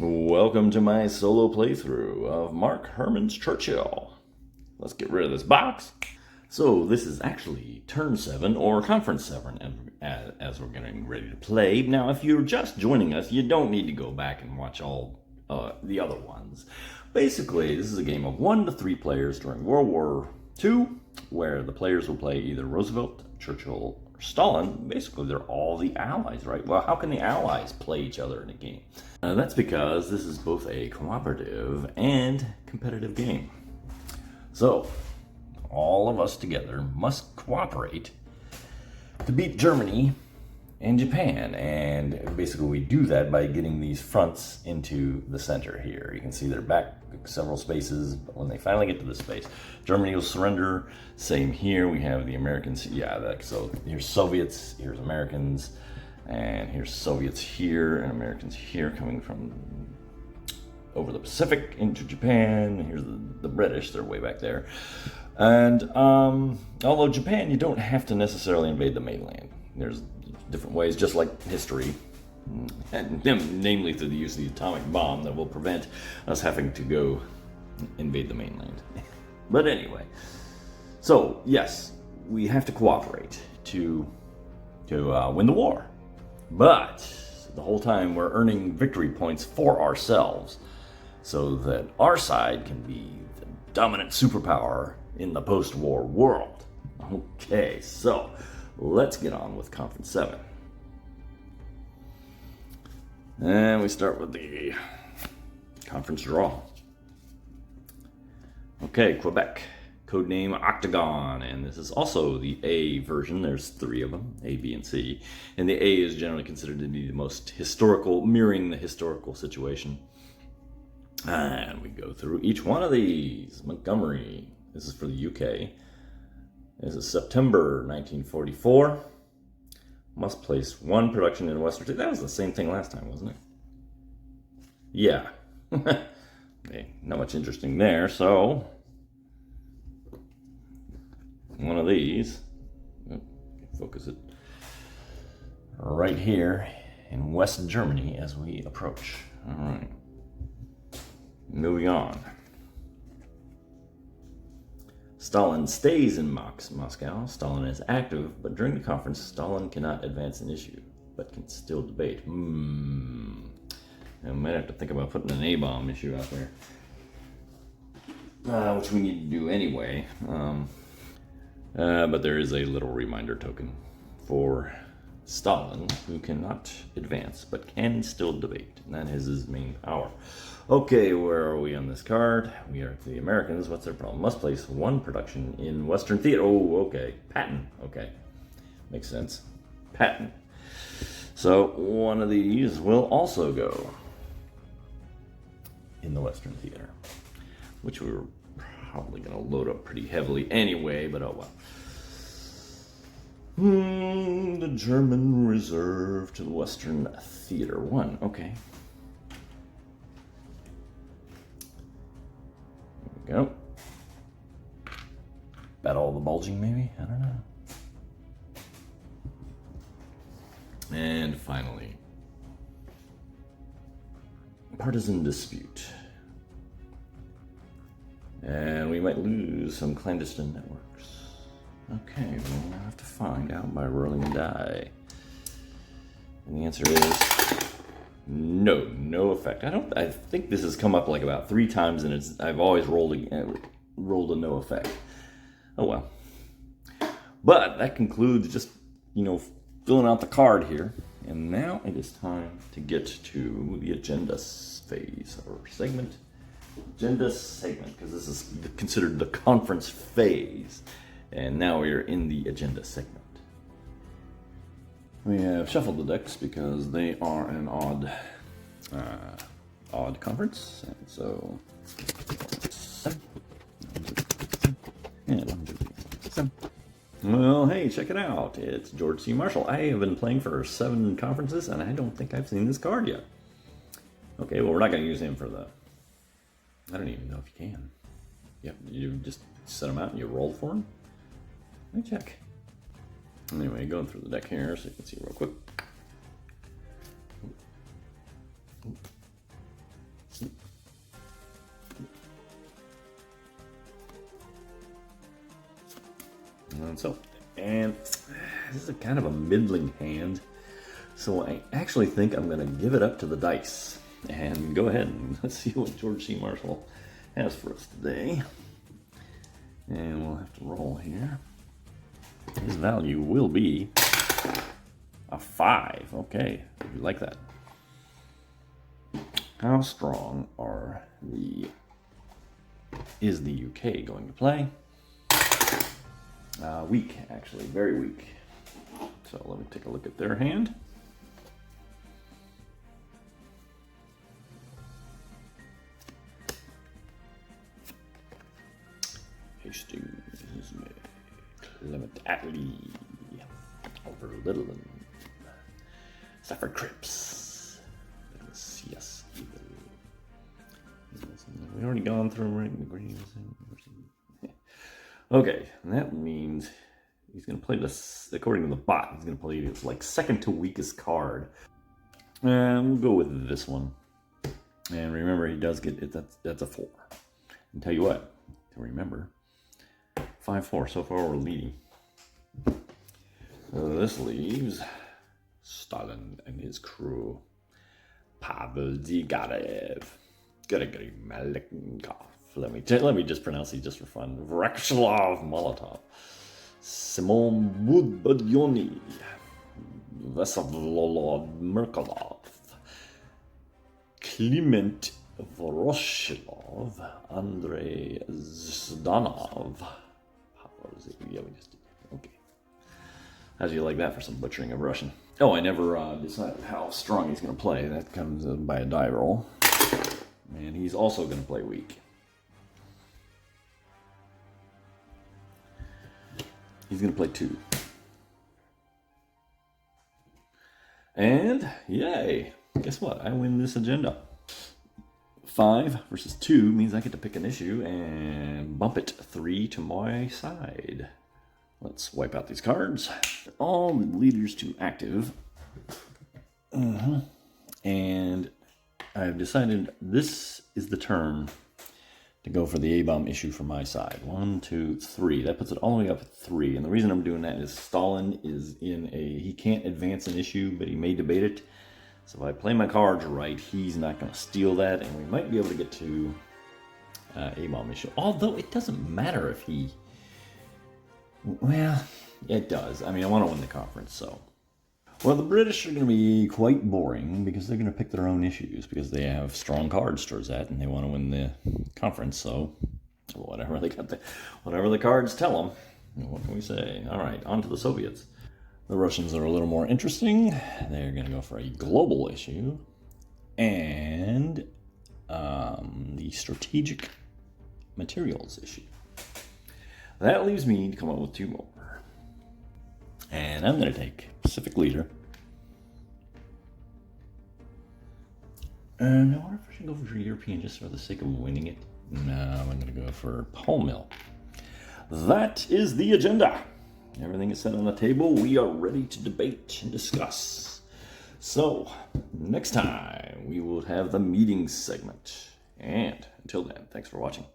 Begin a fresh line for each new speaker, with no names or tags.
Welcome to my solo playthrough of Mark Herman's Churchill. Let's get rid of this box. So this is actually turn 7 or conference 7 as we're getting ready to play. Now if you're just joining us, you don't need to go back and watch all the other ones. Basically, this is a game of 1 to 3 players during World War II, where the players will play either Roosevelt, Churchill, or Stalin. Basically, they're all the Allies, right? Well, how can the Allies play each other in a game? That's because this is both a cooperative and competitive game. So, all of us together must cooperate to beat Germany and Japan, and basically we do that by getting these fronts into the center here. You can see they're back several spaces, but when they finally get to this space, Germany will surrender. Same here, we have the Americans. So here's Soviets, here's Americans, and here's Soviets here and Americans here coming from over the Pacific into Japan. Here's the British, they're way back there. And although Japan, you don't have to necessarily invade the mainland. There's different ways, just like history, and namely through the use of the atomic bomb that will prevent us having to go invade the mainland. But anyway, so yes, we have to cooperate to win the war. But the whole time we're earning victory points for ourselves so that our side can be the dominant superpower in the post-war world. Okay, so let's get on with Conference 7. And we start with the conference draw. Okay, Quebec, codename Octagon, and this is also the A version. There's 3 of them, A, B, and C. And the A is generally considered to be the most historical, mirroring the historical situation. And we go through each one of these. Montgomery, this is for the UK. This is September 1944. Must place 1 production in Western. That was the same thing last time, wasn't it? Yeah. Okay, not much interesting there, so one of these. Focus it right here in West Germany as we approach. All right. Moving on. Stalin stays in Moscow. Stalin is active, but during the conference, Stalin cannot advance an issue, but can still debate. I might have to think about putting an A-bomb issue out there, which we need to do anyway. But there is a little reminder token for Stalin, who cannot advance, but can still debate, and that is his main power. Okay, where are we on this card? We are the Americans. What's their problem? Must place 1 production in Western theater. Oh, okay. Patton. Okay. Makes sense. Patton. So one of these will also go in the Western theater, which we were probably going to load up pretty heavily anyway, but oh well. The German reserve to the Western theater 1. Okay. Go. Battle of the Bulging, maybe? I don't know. And finally, partisan dispute. And we might lose some clandestine networks. Okay, we'll have to find out by rolling a die. And the answer is no effect. I think this has come up like about 3 times, and I've always rolled a no effect. Oh well. But that concludes just, filling out the card here. And now it is time to get to the agenda phase or segment. Agenda segment, because this is considered the conference phase. And now we are in the agenda segment. We have shuffled the decks because they are an odd conference, and so well, hey, check it out! It's George C. Marshall. I have been playing for 7 conferences, and I don't think I've seen this card yet. Okay, well, we're not going to use him for the. I don't even know if you can. Yep, you just set him out and you roll for him. Let me check. Anyway, going through the deck here so you can see real quick. this is a kind of a middling hand. So I actually think I'm going to give it up to the dice. And go ahead and let's see what George C. Marshall has for us today. And we'll have to roll here. His value will be a 5. Okay, we like that. How strong is the UK going to play? Weak, actually, very weak. So let me take a look at their hand. Hastings, Clement Attlee, over Littleton, Stafford Cripps, CS Eagle. We already gone through Okay, and that means he's going to play this, according to the bot, he's going to play his like second to weakest card. And we'll go with this one. And remember, he does get it, that's a 4. And tell you what, to remember, 5-4, so far we're leading. So this leaves Stalin and his crew. Pavel Zigarev, Gregory Malenkov. Let me just pronounce these just for fun. Vyacheslav Molotov, Simon Budbudyony, Vyacheslav Merkalov, Kliment Voroshilov, Andrei Zdanov. Yeah, we just did. Okay. How do you like that for some butchering of Russian? Oh, I never decided how strong he's going to play. That comes by a die roll. And he's also going to play weak. He's going to play 2. And, yay! Guess what? I win this agenda. 5 versus 2 means I get to pick an issue and bump it 3 to my side. Let's wipe out these cards. All the leaders to active. And I've decided this is the turn to go for the A-bomb issue for my side. 1, 2, 3. That puts it all the way up at 3. And the reason I'm doing that is Stalin is he can't advance an issue, but he may debate it. So if I play my cards right, he's not going to steal that, and we might be able to get to A-bomb issue. Although it doesn't matter if he... Well, it does. I mean, I want to win the conference, so... Well, the British are going to be quite boring because they're going to pick their own issues because they have strong cards towards that, and they want to win the conference, so whatever the cards tell them. What can we say? All right, on to the Soviets. The Russians are a little more interesting. They're going to go for a global issue and the strategic materials issue. That leaves me to come up with 2 more. And I'm going to take Pacific Leader. And I wonder if I should go for European just for the sake of winning it. No, I'm going to go for Pole Mill. That is the agenda. Everything is set on the table. We are ready to debate and discuss. So, next time we will have the meetings segment. And until then, thanks for watching.